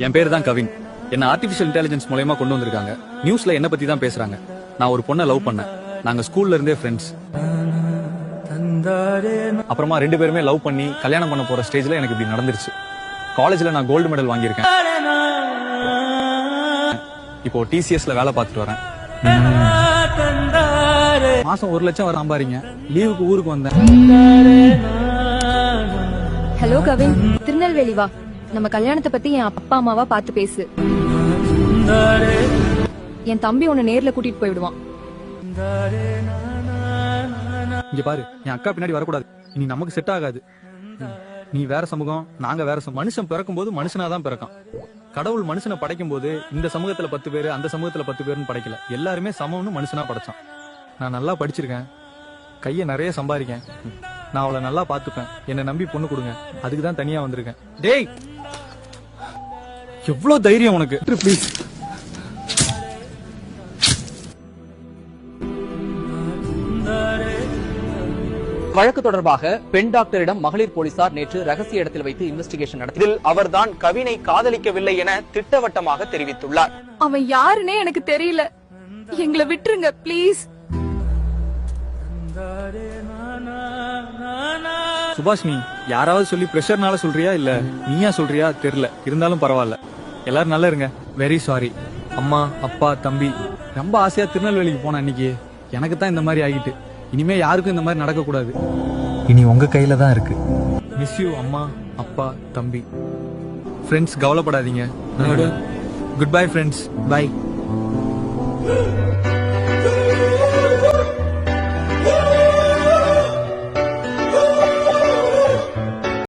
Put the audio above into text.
என் பேரு தான் கவின். என்ன ஆர்டிபிஷியல் இன்டெலிஜென்ஸ் மூலமா கொண்டு வந்திருக்காங்க. நியூஸ்ல என்ன பத்தி தான் பேசுறாங்க. நான் ஒரு பொண்ணை லவ் பண்ணேன். நாங்க ஸ்கூல்ல இருந்தே ஃப்ரெண்ட்ஸ். அப்புறமா 2 பேருமே லவ் பண்ணி கல்யாணம் பண்ண போற ஸ்டேஜ்ல எனக்கு இப்படி நடந்துருச்சு. காலேஜ்ல நான் கோல்டு மெடல் வாங்கியிருக்கேன். இப்போ டிசிஎஸ்ல வேலை பார்த்துட்டு வரேன். மாசம் 1 லட்சம் வர சம்பாதிங்க. லீவுக்கு ஊருக்கு வந்தேன். ஹலோ கவின், திருநெல்வேலி வா. நம்ம கல்யாணத்தை பத்தி என் அப்பா அம்மாவா பார்த்து பேசு. என் தம்பி உன்னை நேர்ல கூட்டிட்டு போயிடுவான். இங்க பாரு, என் அக்கா பின்னாடி வரக்கூடாது. இனி நமக்கு செட் ஆகாது. நீ வேற சமூகம், நாங்க வேற சமூகம். மனுஷன் பிறக்கும் போது மனுஷனாதான் பிறக்கான். கடவுள் மனுஷனை படைக்கும் போது இந்த சமூகத்துல 10 பேரு, அந்த சமூகத்துல 10 பேருன்னு படைக்கல. எல்லாருமே சமம்னு மனுஷனா படைச்சான். நான் நல்லா படிச்சிருக்கேன், கைய நிறைய சம்பாதிக்கேன். நான் அவளை நல்லா பாத்துப்பேன். என்னை நம்பி பொண்ணு கொடுங்க. அதுக்கு தான் தனியா வந்திருக்கேன். டேய், எவ்வளவு தைரியம் உனக்கு? ப்ளீஸ். வழக்கு தொடர்பாக பெண் டாக்டரிடம் மகளிர் போலீசார் நேற்று ரகசிய இடத்தில் வைத்து இன்வெஸ்டிகேஷன் நடத்தியதில் அவர்தான் கவினை காதலிக்கவில்லை என திட்டவட்டமாக தெரிவித்துள்ளார். அவன் யாருன்னே எனக்கு தெரியல. எங்களை விட்டுருங்க ப்ளீஸ். சுபாஷினி, யாராவது சொல்லி பிரஷர்னால சொல்றியா இல்ல நீயா சொல்றியா தெரியல. இருந்தாலும் பரவாயில்ல. எல்லாரும் நல்லா இருங்க. Very sorry. அம்மா, அப்பா, தம்பி ரொம்ப ஆசையா திருநெல்வேலிக்கு போன அன்னைக்கு எனக்கு தான் இந்த மாதிரி ஆகிட்டு. இனிமே யாருக்கும் இந்த மாதிரி நடக்க கூடாது. இனி உங்க கையில தான் இருக்கு. மிஸ் யூ அம்மா, அப்பா, தம்பி. ஃப்ரெண்ட்ஸ், கவலைப்படாதீங்க. Good bye friends. பை.